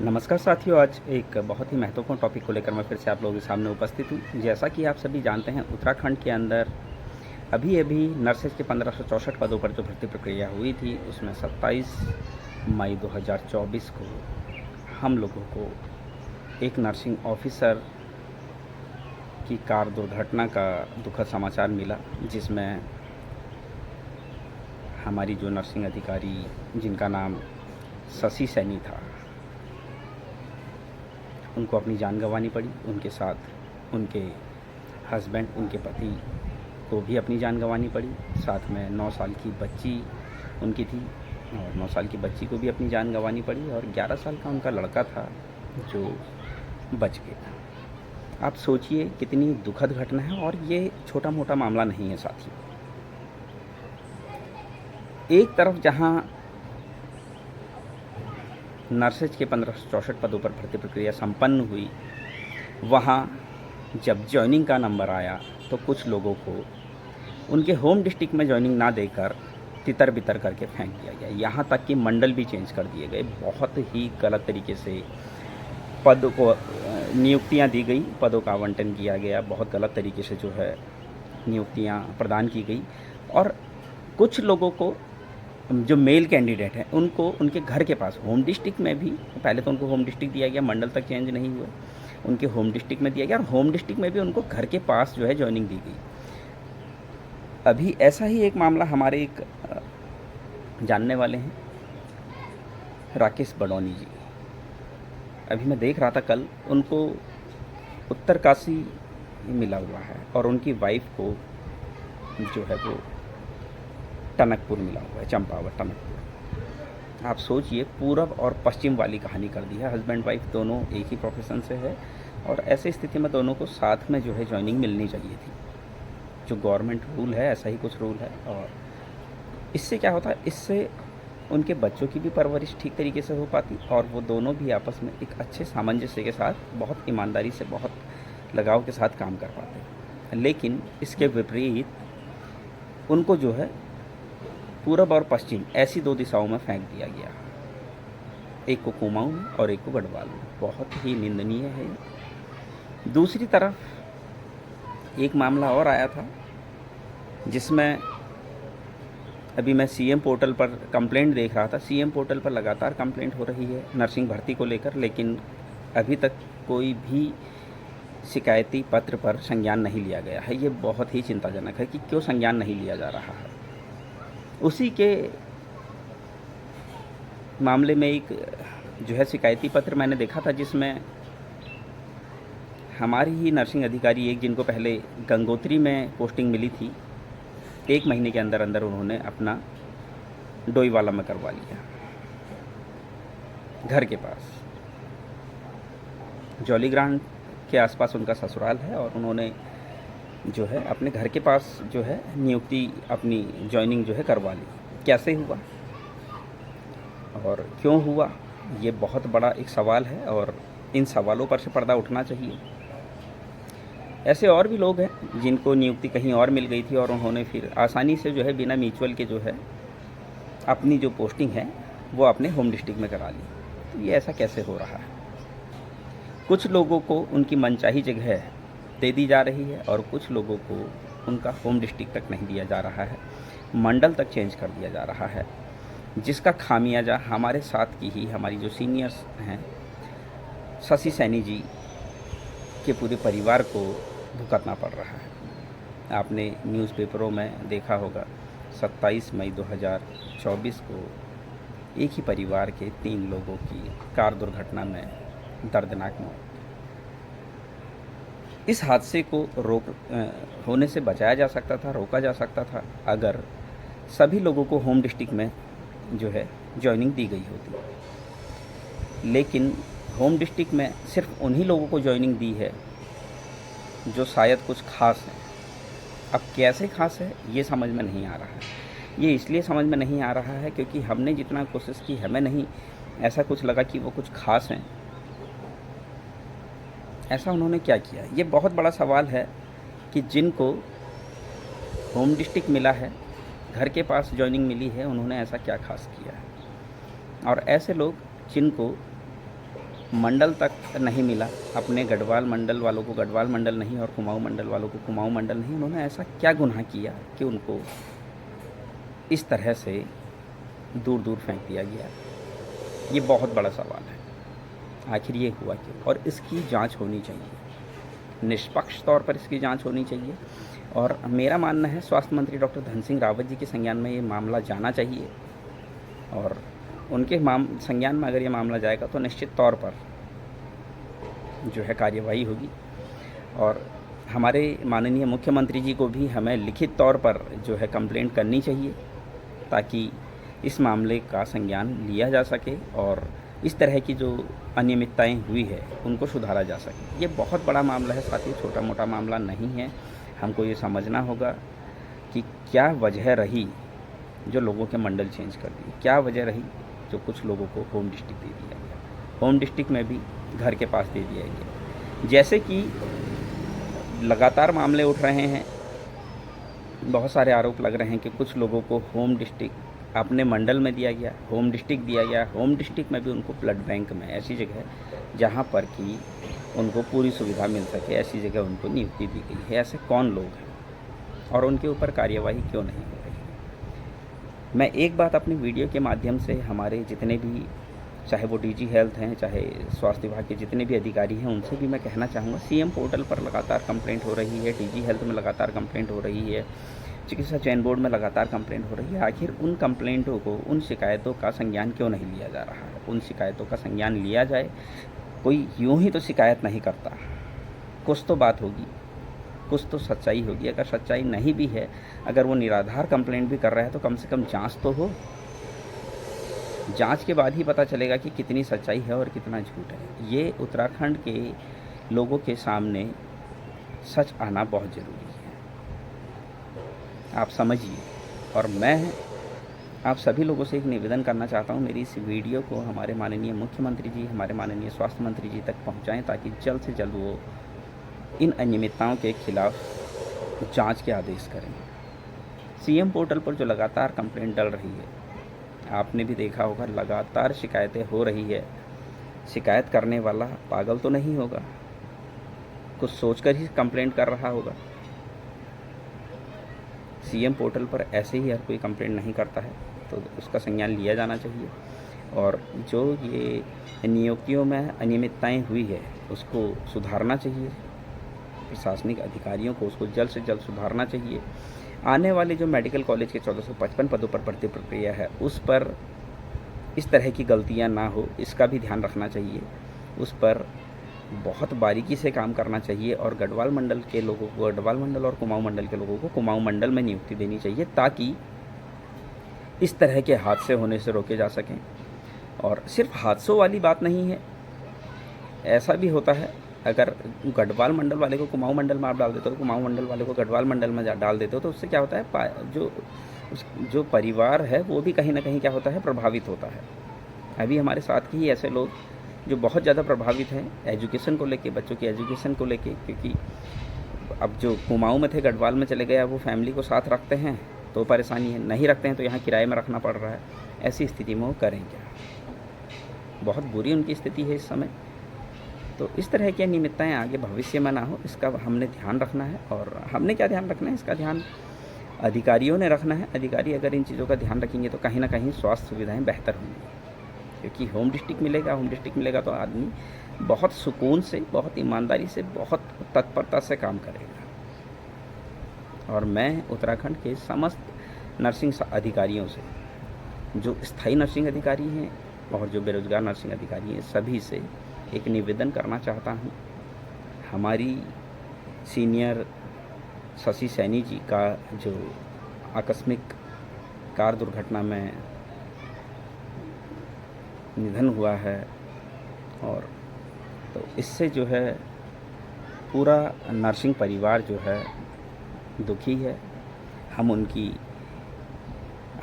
नमस्कार साथियों, आज एक बहुत ही महत्वपूर्ण टॉपिक को लेकर मैं फिर से आप लोगों के सामने उपस्थित हूँ। जैसा कि आप सभी जानते हैं, उत्तराखंड के अंदर अभी-अभी नर्सेज के 1564 पदों पर जो भर्ती प्रक्रिया हुई थी, उसमें 27 मई 2024 को हम लोगों को एक नर्सिंग ऑफिसर की कार दुर्घटना का दुखद समाचार मिला, जिसमें हमारी जो नर्सिंग अधिकारी जिनका नाम शशि सैनी था, उनको अपनी जान गंवानी पड़ी। उनके साथ उनके हस्बैंड, उनके पति को भी अपनी जान गंवानी पड़ी। साथ में 9 साल की बच्ची उनकी थी और 9 साल की बच्ची को भी अपनी जान गंवानी पड़ी और 11 साल का उनका लड़का था जो बच गया। आप सोचिए कितनी दुखद घटना है, और ये छोटा मोटा मामला नहीं है साथियों। एक तरफ जहाँ नर्सेज के 1564 पदों पर भर्ती प्रक्रिया संपन्न हुई, वहाँ जब जॉइनिंग का नंबर आया तो कुछ लोगों को उनके होम डिस्ट्रिक्ट में जॉइनिंग ना देकर तितर बितर करके फेंक दिया गया। यहाँ तक कि मंडल भी चेंज कर दिए गए। बहुत ही गलत तरीके से पद को नियुक्तियाँ दी गई, पदों का आवंटन किया गया। बहुत गलत तरीके से जो है नियुक्तियाँ प्रदान की गई, और कुछ लोगों को जो मेल कैंडिडेट हैं उनको उनके घर के पास होम डिस्ट्रिक्ट में भी, पहले तो उनको होम डिस्ट्रिक्ट दिया गया, मंडल तक चेंज नहीं हुआ, उनके होम डिस्ट्रिक्ट में दिया गया, और होम डिस्ट्रिक्ट में भी उनको घर के पास जो है जॉइनिंग दी गई। अभी ऐसा ही एक मामला हमारे एक जानने वाले हैं, राकेश बडौनी जी। अभी मैं देख रहा था कल, उनको उत्तरकाशी मिला हुआ है और उनकी वाइफ को जो है वो टनकपुर मिला हुआ है, चंपावत टनकपुर। आप सोचिए, पूरब और पश्चिम वाली कहानी कर दी है। हस्बैंड वाइफ दोनों एक ही प्रोफेशन से है, और ऐसी स्थिति में दोनों को साथ में जो है जॉइनिंग मिलनी चाहिए थी। जो गवर्नमेंट रूल है, ऐसा ही कुछ रूल है। और इससे क्या होता है, इससे उनके बच्चों की भी परवरिश ठीक तरीके से हो पाती, और वो दोनों भी आपस में एक अच्छे सामंजस्य के साथ, बहुत ईमानदारी से, बहुत लगाव के साथ काम कर पाते। लेकिन इसके विपरीत उनको जो है पूरब और पश्चिम ऐसी 2 दिशाओं में फेंक दिया गया, एक को कुमाऊं में और एक को गढ़वाल में। बहुत ही निंदनीय है। दूसरी तरफ एक मामला और आया था, जिसमें अभी मैं सीएम पोर्टल पर कंप्लेंट देख रहा था। सीएम पोर्टल पर लगातार कंप्लेंट हो रही है नर्सिंग भर्ती को लेकर, लेकिन अभी तक कोई भी शिकायती पत्र पर संज्ञान नहीं लिया गया है। ये बहुत ही चिंताजनक है कि क्यों संज्ञान नहीं लिया जा रहा है। उसी के मामले में एक जो है शिकायती पत्र मैंने देखा था, जिसमें हमारी ही नर्सिंग अधिकारी एक, जिनको पहले गंगोत्री में पोस्टिंग मिली थी, 1 महीने के अंदर अंदर उन्होंने अपना डोईवाला में करवा लिया, घर के पास। जॉलीग्रांट के आसपास उनका ससुराल है, और उन्होंने जो है अपने घर के पास जो है नियुक्ति, अपनी जॉइनिंग जो है करवा ली। कैसे हुआ और क्यों हुआ, ये बहुत बड़ा एक सवाल है, और इन सवालों पर से पर्दा उठना चाहिए। ऐसे और भी लोग हैं जिनको नियुक्ति कहीं और मिल गई थी, और उन्होंने फिर आसानी से जो है बिना म्यूचुअल के जो है अपनी जो पोस्टिंग है वो अपने होम डिस्ट्रिक्ट में करा ली। तो ये ऐसा कैसे हो रहा है? कुछ लोगों को उनकी मनचाही जगह दे दी जा रही है, और कुछ लोगों को उनका होम डिस्ट्रिक्ट तक नहीं दिया जा रहा है, मंडल तक चेंज कर दिया जा रहा है, जिसका खामियाजा हमारे साथ की ही हमारी जो सीनियर्स हैं, शशि सैनी जी के पूरे परिवार को भुगतना पड़ रहा है। आपने न्यूज़पेपरों में देखा होगा, 27 मई 2024 को एक ही परिवार के 3 लोगों की कार दुर्घटना में दर्दनाक मौत। इस हादसे को होने से बचाया जा सकता था, रोका जा सकता था, अगर सभी लोगों को होम डिस्ट्रिक्ट में जो है जॉइनिंग दी गई होती। लेकिन होम डिस्ट्रिक्ट में सिर्फ उन्हीं लोगों को जॉइनिंग दी है जो शायद कुछ खास है। अब कैसे खास है ये समझ में नहीं आ रहा है। ये इसलिए समझ में नहीं आ रहा है क्योंकि हमने जितना कोशिश की, हमें नहीं ऐसा कुछ लगा कि वो कुछ खास हैं। ऐसा उन्होंने क्या किया? ये बहुत बड़ा सवाल है कि जिनको होम डिस्ट्रिक्ट मिला है, घर के पास जॉइनिंग मिली है, उन्होंने ऐसा क्या खास किया है। और ऐसे लोग जिनको मंडल तक नहीं मिला, अपने गढ़वाल मंडल वालों को गढ़वाल मंडल नहीं और कुमाऊं मंडल वालों को कुमाऊं मंडल नहीं, उन्होंने ऐसा क्या गुनाह किया कि उनको इस तरह से दूर दूर फेंक दिया गया? ये बहुत बड़ा सवाल है। आखिर ये हुआ क्यों? और इसकी जांच होनी चाहिए, निष्पक्ष तौर पर इसकी जांच होनी चाहिए। और मेरा मानना है स्वास्थ्य मंत्री डॉक्टर धन सिंह रावत जी के संज्ञान में ये मामला जाना चाहिए, और उनके संज्ञान में अगर ये मामला जाएगा तो निश्चित तौर पर जो है कार्यवाही होगी। और हमारे माननीय मुख्यमंत्री जी को भी हमें लिखित तौर पर जो है कंप्लेंट करनी चाहिए, ताकि इस मामले का संज्ञान लिया जा सके और इस तरह की जो अनियमितताएं हुई है उनको सुधारा जा सके। ये बहुत बड़ा मामला है साथियों, छोटा मोटा मामला नहीं है। हमको ये समझना होगा कि क्या वजह रही जो लोगों के मंडल चेंज कर दिए, क्या वजह रही जो कुछ लोगों को होम डिस्ट्रिक्ट दे दिया गया, होम डिस्ट्रिक्ट में भी घर के पास दे दिया गया। जैसे कि लगातार मामले उठ रहे हैं, बहुत सारे आरोप लग रहे हैं कि कुछ लोगों को होम डिस्ट्रिक्ट अपने मंडल में दिया गया, होम डिस्ट्रिक्ट दिया गया, होम डिस्ट्रिक्ट में भी उनको ब्लड बैंक में ऐसी जगह जहाँ पर कि उनको पूरी सुविधा मिल सके, ऐसी जगह उनको नियुक्ति दी गई है। ऐसे कौन लोग हैं और उनके ऊपर कार्यवाही क्यों नहीं हो रही? मैं एक बात अपनी वीडियो के माध्यम से हमारे जितने भी, चाहे वो डीजी हेल्थ हैं, चाहे स्वास्थ्य विभाग के जितने भी अधिकारी हैं, उनसे भी मैं कहना चाहूँगा, सीएम पोर्टल पर लगातार कंप्लेंट हो रही है, डीजी हेल्थ में लगातार कंप्लेंट हो रही है, चिकित्सा चयन बोर्ड में लगातार कंप्लेंट हो रही है। आखिर उन कंप्लेंटों को, उन शिकायतों का संज्ञान क्यों नहीं लिया जा रहा है? उन शिकायतों का संज्ञान लिया जाए। कोई यूं ही तो शिकायत नहीं करता, कुछ तो बात होगी, कुछ तो सच्चाई होगी। अगर सच्चाई नहीं भी है, अगर वो निराधार कंप्लेंट भी कर रहा है तो कम से कम जांच तो हो। जांच के बाद ही पता चलेगा कि कितनी सच्चाई है और कितना झूठ है। ये उत्तराखंड के लोगों के सामने सच आना बहुत ज़रूरी है, आप समझिए। और मैं आप सभी लोगों से एक निवेदन करना चाहता हूँ, मेरी इस वीडियो को हमारे माननीय मुख्यमंत्री जी, हमारे माननीय स्वास्थ्य मंत्री जी तक पहुँचाएँ, ताकि जल्द से जल्द वो इन अनियमितताओं के खिलाफ जांच के आदेश करें। सीएम पोर्टल पर जो लगातार कंप्लेंट डल रही है, आपने भी देखा होगा, लगातार शिकायतें हो रही है। शिकायत करने वाला पागल तो नहीं होगा, कुछ सोचकर ही कंप्लेंट कर रहा होगा। सीएम पोर्टल पर ऐसे ही हर कोई कंप्लेंट नहीं करता है, तो उसका संज्ञान लिया जाना चाहिए। और जो ये नियुक्तियों में अनियमितताएं हुई है उसको सुधारना चाहिए, प्रशासनिक अधिकारियों को उसको जल्द से जल्द सुधारना चाहिए। आने वाले जो मेडिकल कॉलेज के 1455 पदों पर भर्ती प्रक्रिया है, उस पर इस तरह की गलतियां ना हो, इसका भी ध्यान रखना चाहिए। उस पर बहुत बारीकी से काम करना चाहिए और गढ़वाल मंडल के लोगों को गढ़वाल मंडल और कुमाऊं मंडल के लोगों को कुमाऊं मंडल में नियुक्ति देनी चाहिए, ताकि इस तरह के हादसे होने से रोके जा सकें। और सिर्फ हादसों वाली बात नहीं है, ऐसा भी होता है, अगर गढ़वाल मंडल वाले को कुमाऊं मंडल में आप डाल देते हो, कुमाऊं मंडल वाले को गढ़वाल मंडल में डाल देते हो, तो उससे क्या होता है, जो परिवार है वो भी कहीं ना कहीं क्या होता है, प्रभावित होता है। अभी हमारे साथ ही ऐसे लोग जो बहुत ज़्यादा प्रभावित हैं एजुकेशन को लेके, बच्चों की एजुकेशन को लेके, क्योंकि अब जो कुमाऊं में थे गढ़वाल में चले गए, अब वो फैमिली को साथ रखते हैं तो परेशानी है, नहीं रखते हैं तो यहाँ किराए में रखना पड़ रहा है। ऐसी स्थिति में वो करें क्या? बहुत बुरी उनकी स्थिति है इस समय। तो इस तरह की अनियमितताएँ आगे भविष्य में ना हो, इसका हमने ध्यान रखना है। और हमने क्या ध्यान रखना है, इसका ध्यान अधिकारियों ने रखना है। अधिकारी अगर इन चीज़ों का ध्यान रखेंगे तो कहीं ना कहीं स्वास्थ्य सुविधाएँ बेहतर होंगी, क्योंकि होम डिस्ट्रिक्ट मिलेगा तो आदमी बहुत सुकून से, बहुत ईमानदारी से, बहुत तत्परता से काम करेगा। और मैं उत्तराखंड के समस्त नर्सिंग अधिकारियों से, जो स्थायी नर्सिंग अधिकारी हैं और जो बेरोजगार नर्सिंग अधिकारी हैं, सभी से एक निवेदन करना चाहता हूँ। हमारी सीनियर शशि सैनी जी का जो आकस्मिक कार दुर्घटना में निधन हुआ है, और तो इससे जो है पूरा नर्सिंग परिवार जो है दुखी है। हम उनकी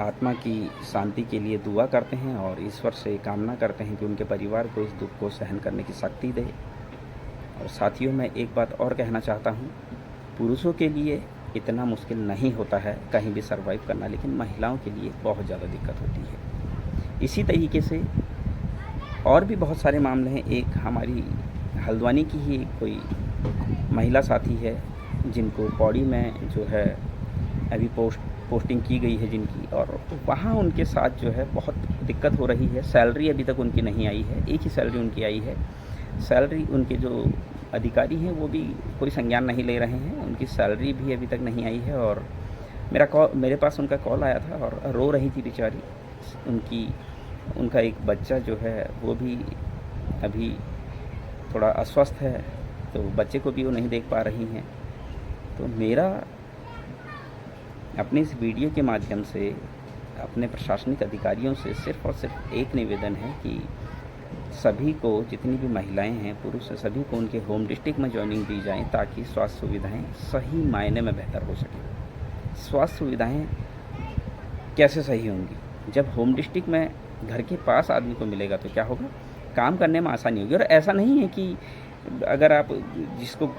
आत्मा की शांति के लिए दुआ करते हैं और ईश्वर से कामना करते हैं कि उनके परिवार को इस दुख को सहन करने की शक्ति दे। और साथियों, मैं एक बात और कहना चाहता हूँ, पुरुषों के लिए इतना मुश्किल नहीं होता है कहीं भी सर्वाइव करना, लेकिन महिलाओं के लिए बहुत ज़्यादा दिक्कत होती है। इसी तरीके से और भी बहुत सारे मामले हैं। एक हमारी हल्द्वानी की ही कोई महिला साथी है जिनको पौड़ी में जो है अभी पोस्टिंग की गई है जिनकी, और वहाँ उनके साथ जो है बहुत दिक्कत हो रही है। सैलरी अभी तक उनकी नहीं आई है, एक ही सैलरी उनकी आई है। सैलरी उनके जो अधिकारी हैं वो भी कोई संज्ञान नहीं ले रहे हैं, उनकी सैलरी भी अभी तक नहीं आई है। और मेरे पास उनका कॉल आया था और रो रही थी बेचारी। उनका एक बच्चा जो है वो भी अभी थोड़ा अस्वस्थ है, तो बच्चे को भी वो नहीं देख पा रही हैं। तो मेरा अपने इस वीडियो के माध्यम से अपने प्रशासनिक अधिकारियों से सिर्फ़ और सिर्फ एक निवेदन है कि सभी को, जितनी भी महिलाएं हैं, पुरुष हैं, सभी को उनके होम डिस्ट्रिक्ट में जॉइनिंग दी जाए ताकि स्वास्थ्य सुविधाएं सही मायने में बेहतर हो सकें। स्वास्थ्य सुविधाएं कैसे सही होंगी? जब होम डिस्ट्रिक्ट में घर के पास आदमी को मिलेगा तो क्या होगा, काम करने में आसानी होगी। और ऐसा नहीं है कि अगर आप जिसको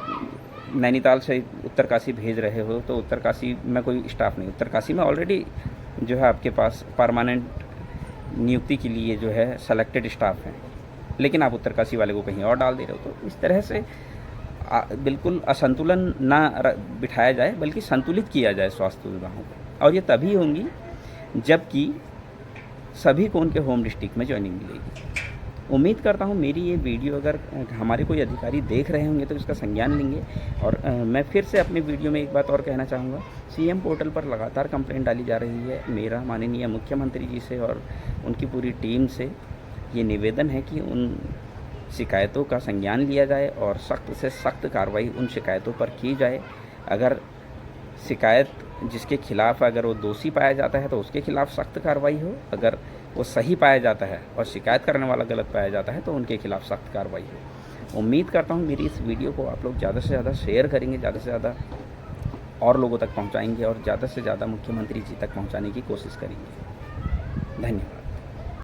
नैनीताल से उत्तरकाशी भेज रहे हो तो उत्तरकाशी में कोई स्टाफ नहीं, उत्तरकाशी में ऑलरेडी जो है आपके पास परमानेंट नियुक्ति के लिए जो है सेलेक्टेड स्टाफ हैं, लेकिन आप उत्तरकाशी वाले को कहीं और डाल दे रहे हो। तो इस तरह से बिल्कुल असंतुलन ना बिठाया जाए, बल्कि संतुलित किया जाए स्वास्थ्य सुविधाओं को। और ये तभी होंगी जबकि सभी को उनके होम डिस्ट्रिक्ट में जॉइनिंग मिलेगी। उम्मीद करता हूँ मेरी ये वीडियो अगर हमारे कोई अधिकारी देख रहे होंगे तो इसका संज्ञान लेंगे। और मैं फिर से अपनी वीडियो में एक बात और कहना चाहूँगा, सीएम पोर्टल पर लगातार कंप्लेंट डाली जा रही है। मेरा माननीय मुख्यमंत्री जी से और उनकी पूरी टीम से ये निवेदन है कि उन शिकायतों का संज्ञान लिया जाए और सख्त से सख्त कार्रवाई उन शिकायतों पर की जाए। अगर शिकायत जिसके खिलाफ अगर वो दोषी पाया जाता है तो उसके खिलाफ सख्त कार्रवाई हो, अगर वो सही पाया जाता है और शिकायत करने वाला गलत पाया जाता है तो उनके खिलाफ सख्त कार्रवाई हो। उम्मीद करता हूँ मेरी इस वीडियो को आप लोग ज़्यादा से ज़्यादा शेयर करेंगे, ज़्यादा से ज़्यादा और लोगों तक पहुँचाएंगे और ज़्यादा से ज़्यादा मुख्यमंत्री जी तक पहुँचाने की कोशिश करेंगे। धन्यवाद।